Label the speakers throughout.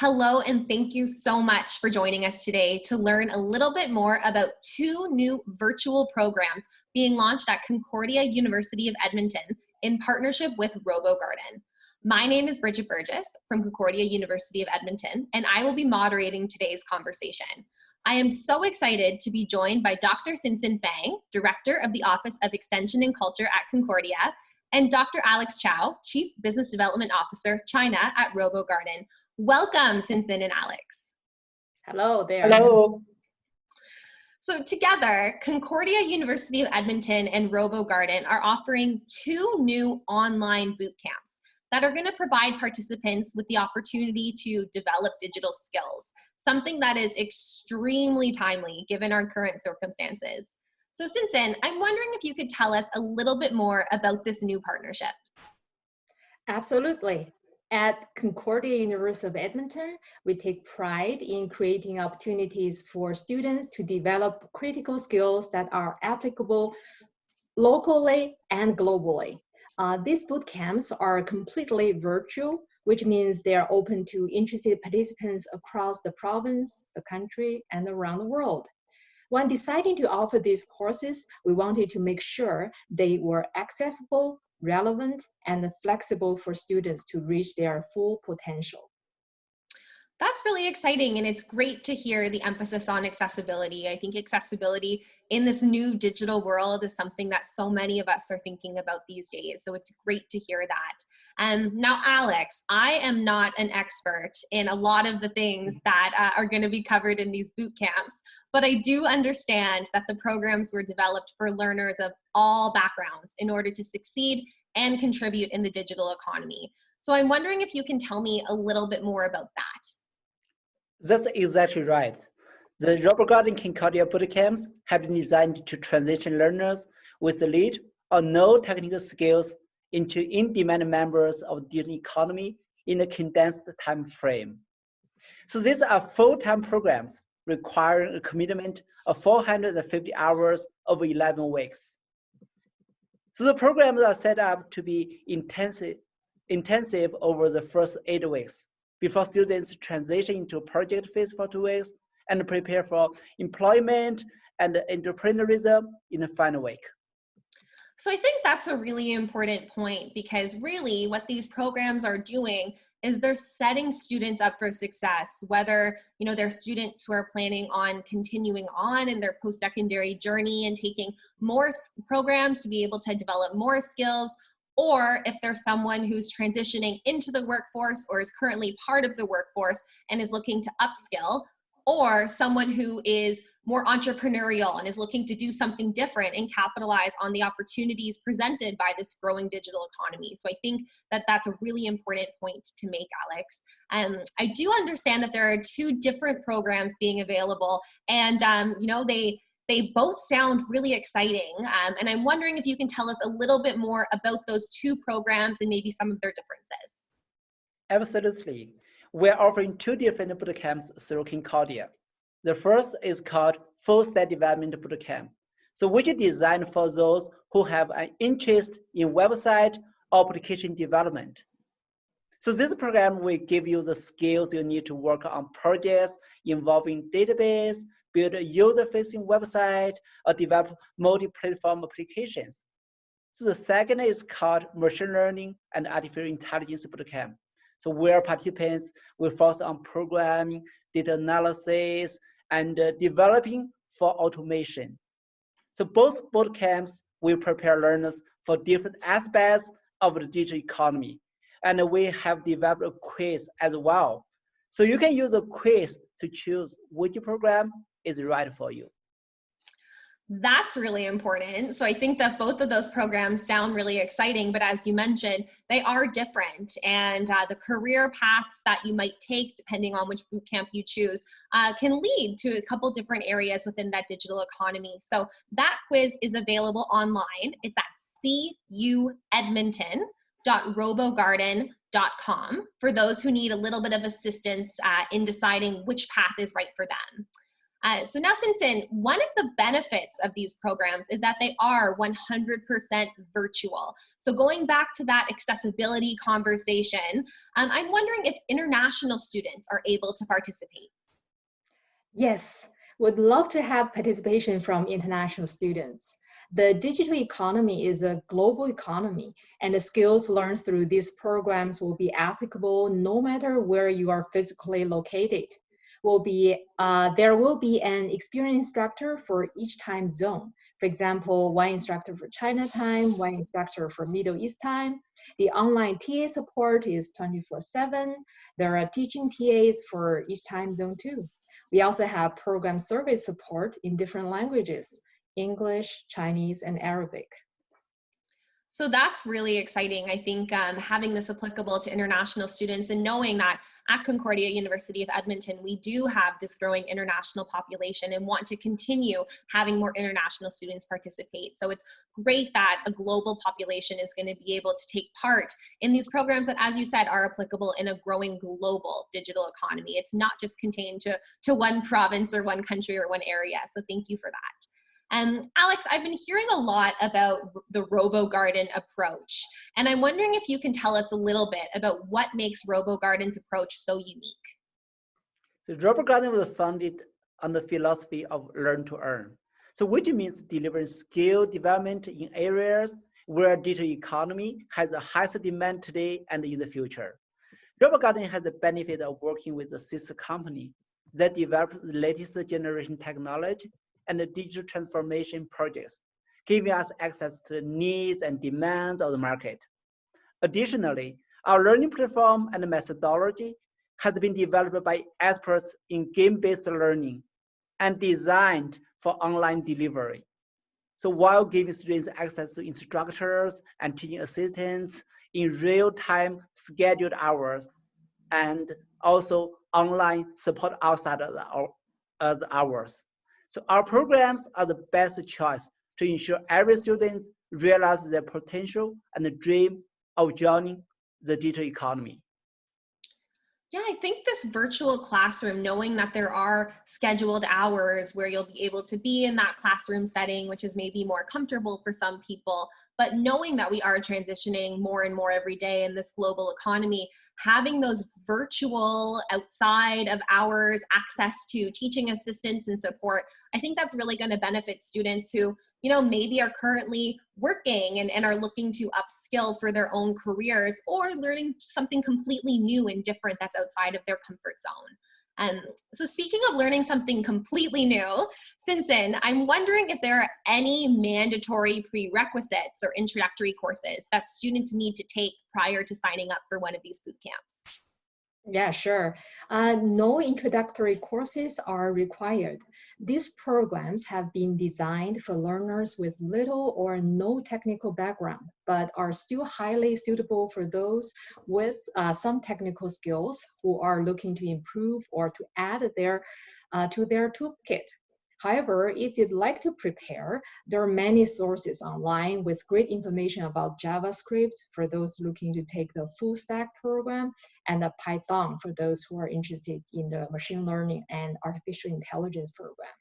Speaker 1: Hello, and thank you so much for joining us today to learn a little bit more about two new virtual programs being launched at Concordia University of Edmonton in partnership with RoboGarden. My name is Bridget Burgess from Concordia University of Edmonton, and I will be moderating today's conversation. I am so excited to be joined by Dr. Sinsin Fang, Director of the Office of Extension and Culture at Concordia, and Dr. Alex Chow, Chief Business Development Officer, China at RoboGarden. Welcome, Sinsin and Alex.
Speaker 2: Hello there.
Speaker 3: Hello.
Speaker 1: So together, Concordia University of Edmonton and RoboGarden are offering two new online boot camps that are going to provide participants with the opportunity to develop digital skills, something that is extremely timely given our current circumstances. So Sinsin, I'm wondering if you could tell us a little bit more about this new partnership.
Speaker 2: Absolutely. At Concordia University of Edmonton, we take pride in creating opportunities for students to develop critical skills that are applicable locally and globally. These boot camps are completely virtual, which means they are open to interested participants across the province, the country, and around the world. When deciding to offer these courses, we wanted to make sure they were accessible, relevant, and flexible for students to reach their full potential.
Speaker 1: That's really exciting, and it's great to hear the emphasis on accessibility. I think accessibility in this new digital world is something that so many of us are thinking about these days, so it's great to hear that. Now, Alex, I am not an expert in a lot of the things that are going to be covered in these boot camps, but I do understand that the programs were developed for learners of all backgrounds in order to succeed and contribute in the digital economy. So I'm wondering if you can tell me a little bit more about that.
Speaker 3: That's exactly right. The RoboGarden Concordia bootcamps have been designed to transition learners with little or no technical skills into in-demand members of the digital economy in a condensed time frame. So these are full-time programs requiring a commitment of 450 hours over 11 weeks. So the programs are set up to be intensive over the first 8 weeks, before students transition into project phase for 2 weeks and prepare for employment and entrepreneurism in the final week.
Speaker 1: So I think that's a really important point, because really what these programs are doing is they're setting students up for success, whether they're students who are planning on continuing on in their post-secondary journey and taking more programs to be able to develop more skills, or if there's someone who's transitioning into the workforce or is currently part of the workforce and is looking to upskill, or someone who is more entrepreneurial and is looking to do something different and capitalize on the opportunities presented by this growing digital economy. So I think that that's a really important point to make, Alex. I do understand that there are two different programs being available, and they both sound really exciting, and I'm wondering if you can tell us a little bit more about those two programs and maybe some of their differences.
Speaker 3: Absolutely. We're offering two different bootcamps through Concordia. The first is called Full Stack Development Bootcamp, which is designed for those who have an interest in website or application development. So this program will give you the skills you need to work on projects involving database, build a user-facing website, or develop multi-platform applications. So the second is called Machine Learning and Artificial Intelligence Bootcamp, where participants will focus on programming, data analysis, and developing for automation. So both bootcamps will prepare learners for different aspects of the digital economy. And we have developed a quiz as well. So you can use a quiz to choose which program is right for you.
Speaker 1: That's really important. So I think that both of those programs sound really exciting, but as you mentioned, they are different, and the career paths that you might take, depending on which bootcamp you choose, can lead to a couple different areas within that digital economy. So that quiz is available online. It's at cuedrobogarden.robogarden.com for those who need a little bit of assistance in deciding which path is right for them. So now, Sinsen, one of the benefits of these programs is that they are 100% virtual. So going back to that accessibility conversation, I'm wondering if international students are able to participate.
Speaker 2: Yes, would love to have participation from international students. The digital economy is a global economy, and the skills learned through these programs will be applicable no matter where you are physically located. There will be an experienced instructor for each time zone. For example, one instructor for China time, one instructor for Middle East time. The online TA support is 24/7. There are teaching TAs for each time zone too. We also have program service support in different languages, English, Chinese, and Arabic.
Speaker 1: So that's really exciting. I think having this applicable to international students and knowing that at Concordia University of Edmonton, we do have this growing international population and want to continue having more international students participate. So it's great that a global population is going to be able to take part in these programs that, as you said, are applicable in a growing global digital economy. It's not just contained to one province or one country or one area. So thank you for that. Alex, I've been hearing a lot about the RoboGarden approach, and I'm wondering if you can tell us a little bit about what makes RoboGarden's approach so unique.
Speaker 3: So RoboGarden was founded on the philosophy of learn to earn. So which means delivering skill development in areas where digital economy has the highest demand today and in the future. RoboGarden has the benefit of working with a sister company that develops the latest generation technology and the digital transformation projects, giving us access to the needs and demands of the market. Additionally, our learning platform and methodology has been developed by experts in game-based learning and designed for online delivery. So while giving students access to instructors and teaching assistants in real-time scheduled hours, and also online support outside of the hours. So our programs are the best choice to ensure every student realizes their potential and the dream of joining the digital economy.
Speaker 1: Yeah, I think this virtual classroom, knowing that there are scheduled hours where you'll be able to be in that classroom setting, which is maybe more comfortable for some people, but knowing that we are transitioning more and more every day in this global economy, having those virtual outside of hours access to teaching assistants and support, I think that's really going to benefit students who, maybe are currently working and are looking to upskill for their own careers or learning something completely new and different that's outside of their comfort zone. So speaking of learning something completely new, Sinsen, I'm wondering if there are any mandatory prerequisites or introductory courses that students need to take prior to signing up for one of these boot camps.
Speaker 2: Yeah, sure. No introductory courses are required. These programs have been designed for learners with little or no technical background, but are still highly suitable for those with some technical skills who are looking to improve or to add to their toolkit. However, if you'd like to prepare, there are many sources online with great information about JavaScript for those looking to take the full stack program, and the Python for those who are interested in the machine learning and artificial intelligence program.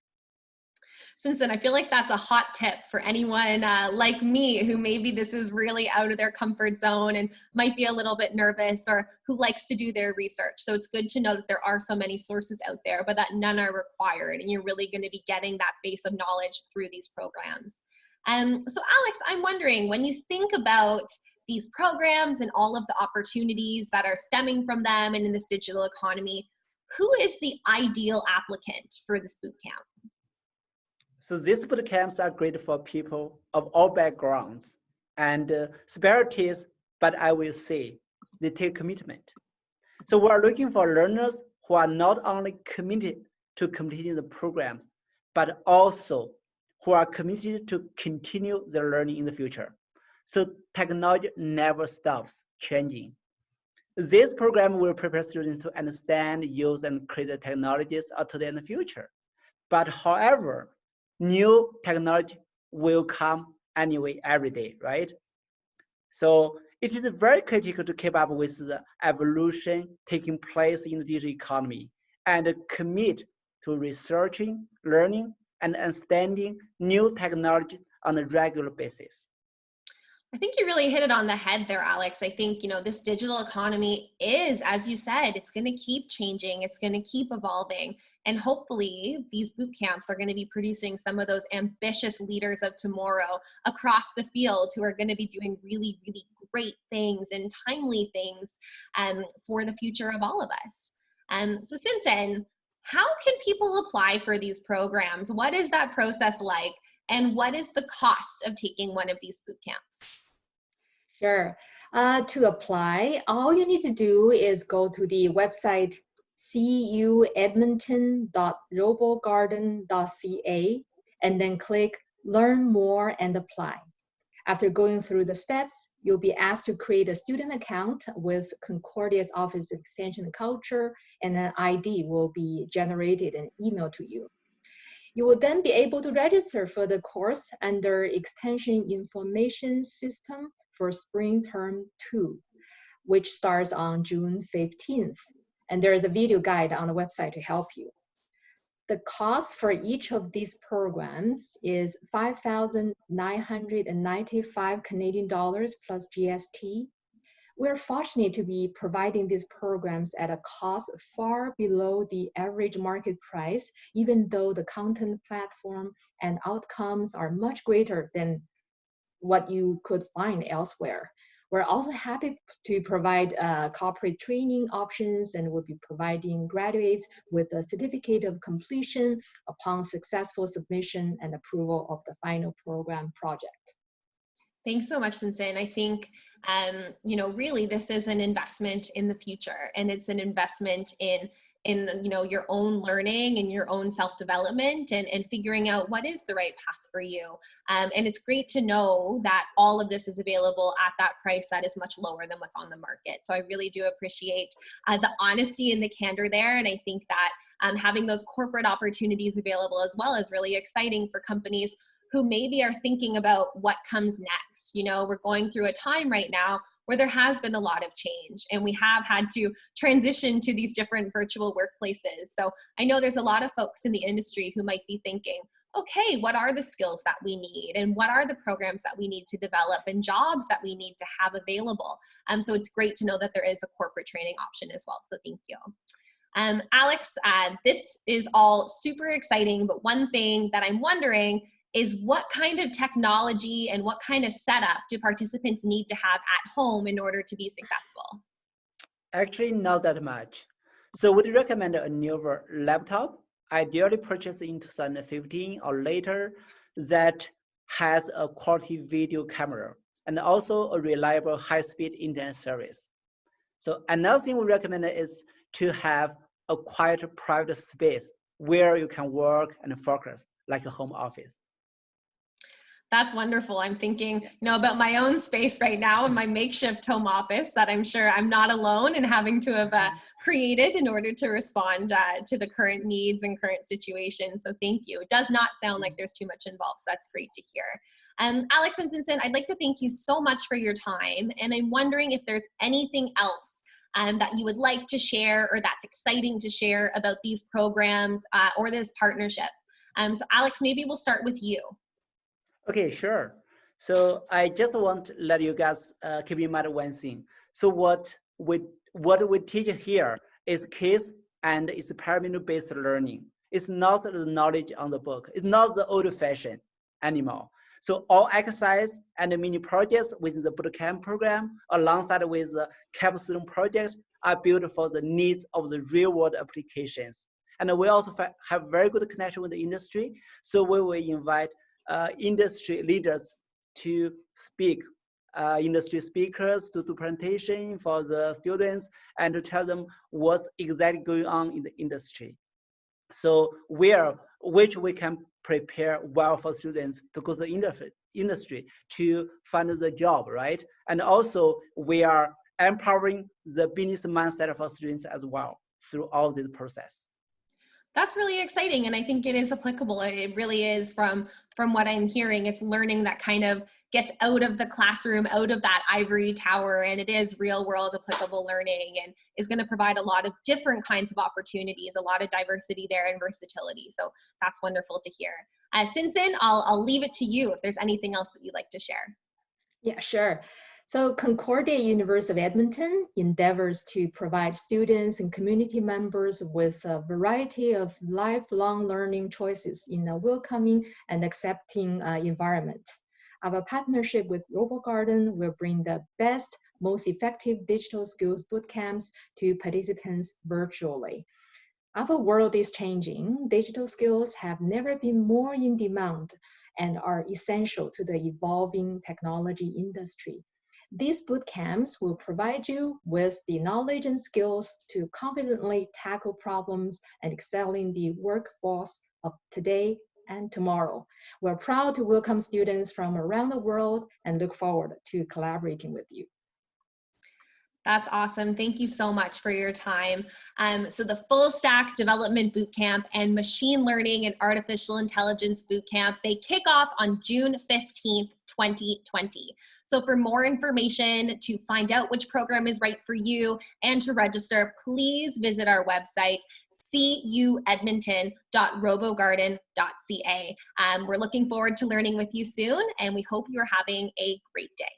Speaker 1: Sinsen, I feel like that's a hot tip for anyone like me who maybe this is really out of their comfort zone and might be a little bit nervous or who likes to do their research. So it's good to know that there are so many sources out there, but that none are required, and you're really going to be getting that base of knowledge through these programs. So Alex, I'm wondering, when you think about these programs and all of the opportunities that are stemming from them and in this digital economy, who is the ideal applicant for this boot camp?
Speaker 3: So these boot camps are great for people of all backgrounds and specialties, but I will say they take commitment. So we are looking for learners who are not only committed to completing the programs, but also who are committed to continue their learning in the future. So technology never stops changing. This program will prepare students to understand, use, and create the technologies of today and the future. But however, new technology will come anyway every day, right? So it is very critical to keep up with the evolution taking place in the digital economy and commit to researching, learning, and understanding new technology on a regular basis.
Speaker 1: I think you really hit it on the head there, Alex. I think, this digital economy is, as you said, it's going to keep changing. It's going to keep evolving. And hopefully these boot camps are going to be producing some of those ambitious leaders of tomorrow across the field who are going to be doing really, really great things and timely things for the future of all of us. So Sinsen, how can people apply for these programs? What is that process like? And what is the cost of taking one of these boot camps?
Speaker 2: Sure. To apply, all you need to do is go to the website cuedmonton.robogarden.ca and then click Learn More and Apply. After going through the steps, you'll be asked to create a student account with Concordia's Office of Extension and Culture, and an ID will be generated and emailed to you. You will then be able to register for the course under Extension Information System for Spring Term 2, which starts on June 15th. And there is a video guide on the website to help you. The cost for each of these programs is 5,995 Canadian dollars plus GST. We're fortunate to be providing these programs at a cost far below the average market price, even though the content platform and outcomes are much greater than what you could find elsewhere. We're also happy to provide corporate training options, and we'll be providing graduates with a certificate of completion upon successful submission and approval of the final program project.
Speaker 1: Thanks so much, Sinsen. I think, really this is an investment in the future, and it's an investment in your own learning and your own self-development and figuring out what is the right path for you. And it's great to know that all of this is available at that price that is much lower than what's on the market. So I really do appreciate the honesty and the candor there. And I think that having those corporate opportunities available as well is really exciting for companies who maybe are thinking about what comes next. We're going through a time right now where there has been a lot of change, and we have had to transition to these different virtual workplaces. So I know there's a lot of folks in the industry who might be thinking, okay, what are the skills that we need, and what are the programs that we need to develop, and jobs that we need to have available? So it's great to know that there is a corporate training option as well. So thank you. Alex, this is all super exciting, but one thing that I'm wondering is what kind of technology and what kind of setup do participants need to have at home in order to be successful?
Speaker 3: Actually, not that much. So we'd recommend a newer laptop, ideally purchased in 2015 or later, that has a quality video camera and also a reliable high-speed internet service. So another thing we recommend is to have a quiet private space where you can work and focus, like a home office.
Speaker 1: That's wonderful. I'm thinking, about my own space right now in my makeshift home office that I'm sure I'm not alone in having to have created in order to respond to the current needs and current situation. So thank you. It does not sound like there's too much involved, so that's great to hear. Alex and Sinsen, I'd like to thank you so much for your time, and I'm wondering if there's anything else that you would like to share or that's exciting to share about these programs or this partnership. So Alex, maybe we'll start with you.
Speaker 3: Okay, sure. So I just want to let you guys keep in mind one thing. So what we teach here is case and experiment-based learning. It's not the knowledge on the book. It's not the old-fashioned anymore. So all exercise and mini projects within the bootcamp program, alongside with the capstone projects, are built for the needs of the real-world applications. And we also have very good connection with the industry. So we will invite industry leaders to speak, industry speakers to do presentation for the students and to tell them what's exactly going on in the industry. So which we can prepare well for students to go to the industry to find the job, right? And also we are empowering the business mindset for students as well through all this process.
Speaker 1: That's really exciting, and I think it is applicable. It really is from what I'm hearing. It's learning that kind of gets out of the classroom, out of that ivory tower, and it is real world applicable learning, and is going to provide a lot of different kinds of opportunities, a lot of diversity there and versatility. So that's wonderful to hear. Sinsen, I'll leave it to you if there's anything else that you'd like to share.
Speaker 2: Yeah, sure. So Concordia University of Edmonton endeavors to provide students and community members with a variety of lifelong learning choices in a welcoming and accepting environment. Our partnership with RoboGarden will bring the best, most effective digital skills bootcamps to participants virtually. Our world is changing. Digital skills have never been more in demand and are essential to the evolving technology industry. These boot camps will provide you with the knowledge and skills to confidently tackle problems and excel in the workforce of today and tomorrow. We're proud to welcome students from around the world and look forward to collaborating with you.
Speaker 1: That's awesome. Thank you so much for your time. So the Full Stack Development Bootcamp and Machine Learning and Artificial Intelligence Bootcamp, they kick off on June 15th, 2020. So for more information, to find out which program is right for you and to register, please visit our website, cuedmonton.robogarden.ca. We're looking forward to learning with you soon, and we hope you're having a great day.